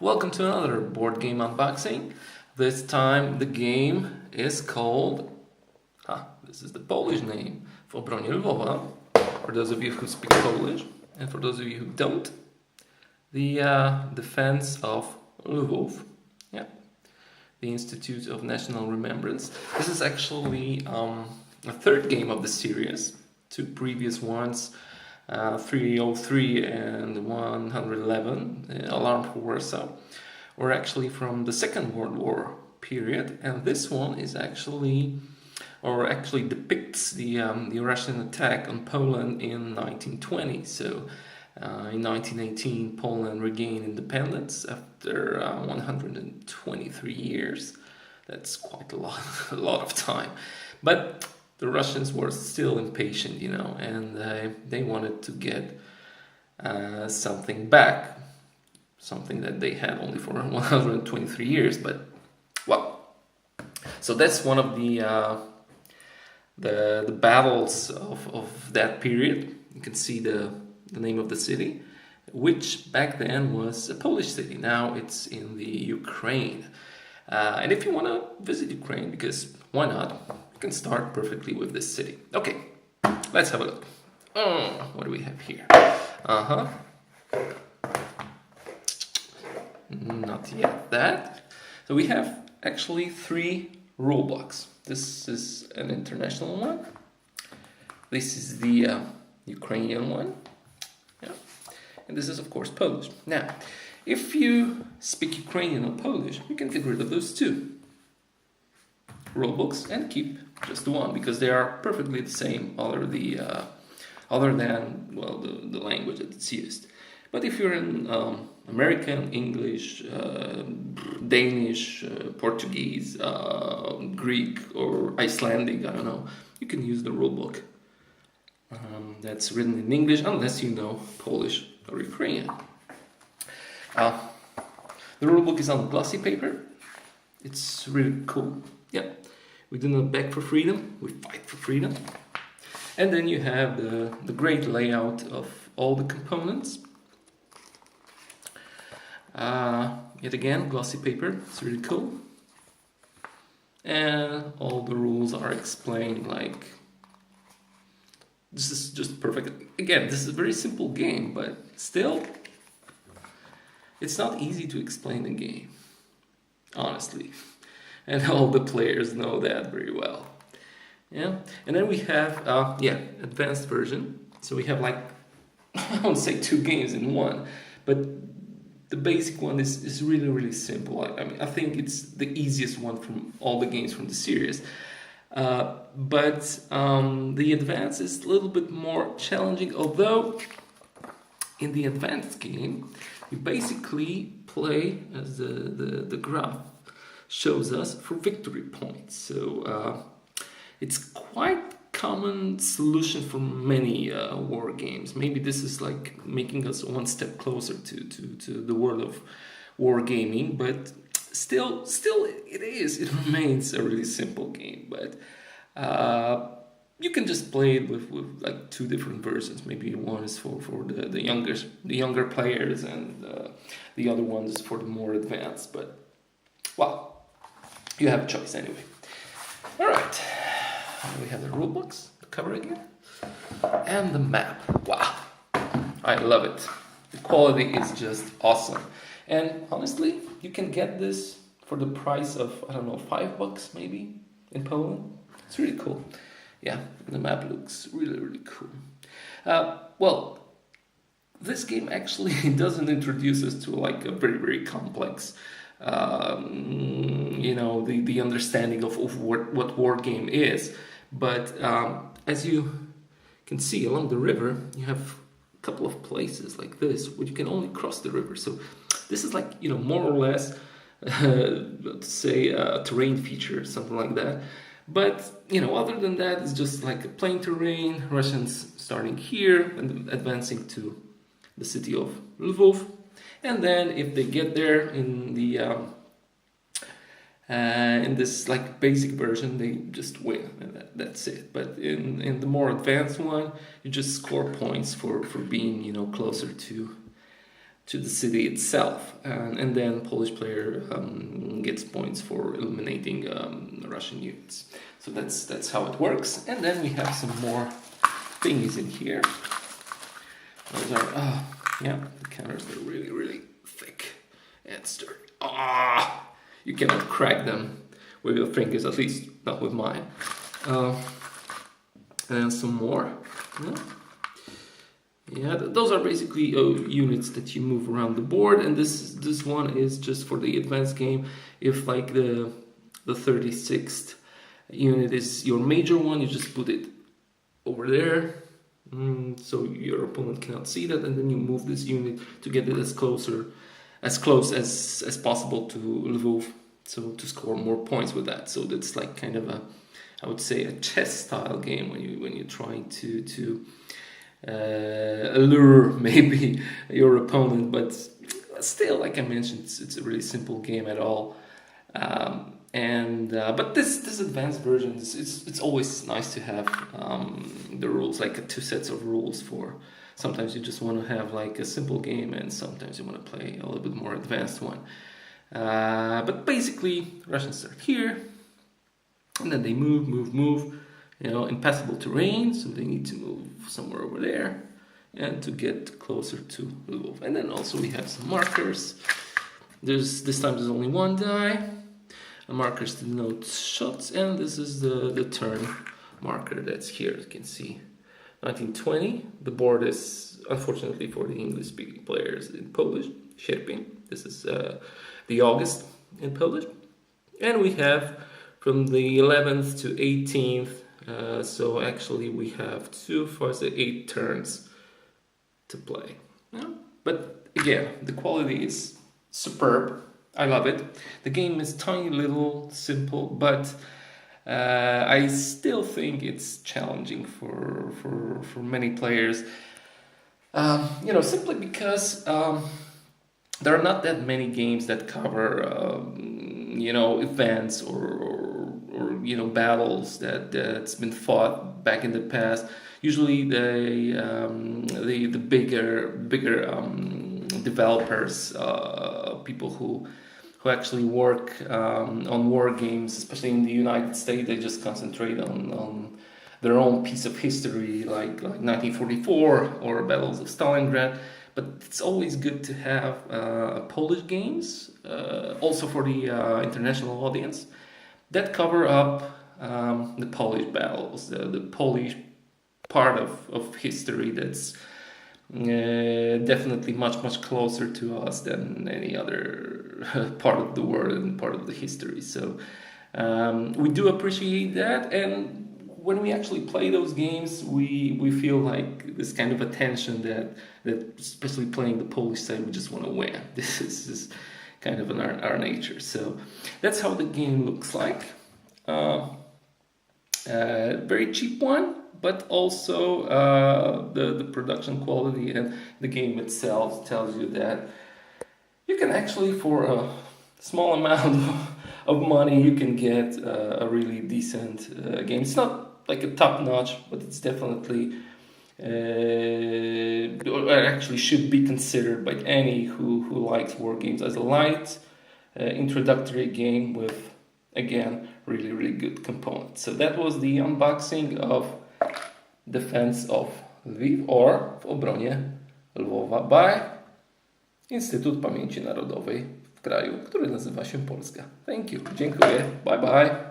Welcome to another board game unboxing. This time the game is called, this is the Polish name, for obronie Lwowa, for those of you who speak Polish, and for those of you who don't, the Defense of Lwów, the Institute of National Remembrance. This is actually a third game of the series. Two previous ones, 303 and 111, Alarm for Warsaw, were actually from the Second World War period, and this one is actually depicts the Russian attack on Poland in 1920. So in 1918, Poland regained independence after 123 years. That's quite a lot of time, but the Russians were still impatient, and they wanted to get something back, something that they had only for 123 years. But so that's one of the battles of that period. You can see the name of the city, which back then was a Polish city. Now it's in the Ukraine. And if you want to visit Ukraine, because why not? You can start perfectly with this city. Okay, let's have a look. What do we have here? Not yet that. So we have actually 3 rule blocks. This is an international one. This is the Ukrainian one. And this is, of course, Polish. Now, if you speak Ukrainian or Polish, you can get rid of those 2 rule books and keep just one, because they are perfectly the same other than the language that it's used. But if you're in American, English, Danish, Portuguese, Greek, or Icelandic, I don't know, you can use the rule book that's written in English, unless you know Polish or Ukrainian. The rule book is on glossy paper. It's really cool. We do not beg for freedom, we fight for freedom. And then you have the great layout of all the components. Yet again, glossy paper, it's really cool. And all the rules are explained like, this is just perfect. Again, this is a very simple game, but still, it's not easy to explain the game, honestly. And all the players know that very well. And then we have, advanced version. So we have I won't say 2 games in one, but the basic one is really, really simple. I think it's the easiest one from all the games from the series. But the advanced is a little bit more challenging, although in the advanced game, you basically play, as the graph shows us, for victory points. So it's quite common solution for many war games. Maybe this is like making us one step closer to the world of war gaming, but still it remains a really simple game. But you can just play it with like 2 different versions. Maybe one is for the younger players, and the other one is for the more advanced. But you have a choice anyway. All right, we have the rule books, the cover again, and the map. Wow, I love it. The quality is just awesome. And honestly, you can get this for the price of, I don't know, $5 maybe in Poland. It's really cool. The map looks really, really cool. This game actually doesn't introduce us to like a very, very complex, the understanding of what war game is. But as you can see along the river, you have a couple of places like this where you can only cross the river. So this is like, more or less, let's say a terrain feature, something like that. But, other than that, it's just like a plain terrain, Russians starting here and advancing to the city of Lwów. And then if they get there in this like basic version, they just win, and that's it. But in the more advanced one, you just score points for being, closer to the city itself, and then Polish player gets points for eliminating Russian units. So that's how it works. And then we have some more thingies in here. Those are yeah, the counters are really thick and sturdy. You cannot crack them with your fingers, at least not with mine. And some more. Yeah, those are basically units that you move around the board, and this one is just for the advanced game. If like the 36th unit is your major one, you just put it over there, so your opponent cannot see that, and then you move this unit to get it as close as possible to Lwów, so to score more points with that. So that's like kind of a, I would say, a chess style game when you're trying to allure maybe your opponent, but still, like I mentioned, it's a really simple game at all. But this advanced version, it's always nice to have the rules, like 2 sets of rules for. Sometimes you just want to have like a simple game, and sometimes you want to play a little bit more advanced one. But basically, Russians start here, and then they move. You know, impassable terrain, so they need to move somewhere over there, and to get closer to Lwów. And then also we have some markers. This time there's only 1 die. Markers to denote shots, and this is the turn marker that's here. You can see 1920. The board is, unfortunately for the English-speaking players, in Polish. Sierpień. This is the August in Polish. And we have from the 11th to 18th. So actually we have 8 turns to play. Yeah. But again, the quality is superb. I love it. The game is tiny little, simple, but I still think it's challenging for many players. You know, simply because there are not that many games that cover you know, events or you know, battles that's been fought back in the past. Usually the bigger developers, people who actually work on war games, especially in the United States, they just concentrate on their own piece of history, like 1944 or battles of Stalingrad. But it's always good to have Polish games, also for the international audience, that cover up the Polish battles, the Polish part of history that's definitely much closer to us than any other part of the world and part of the history. So we do appreciate that, and when we actually play those games, we feel like this kind of a tension that especially playing the Polish side, we just want to win. This is just kind of in our nature. So that's how the game looks like. Very cheap one, but also the production quality and the game itself tells you that you can actually, for a small amount of money, you can get a really decent game. It's not like a top notch, but it's definitely actually should be considered by any who likes war games as a light introductory game with, again, really good components. So that was the unboxing of Defense of Lwów, or w obronie Lwowa, by Instytut Pamięci Narodowej w kraju, który nazywa się Polska. Thank you. Dziękuję. Bye bye.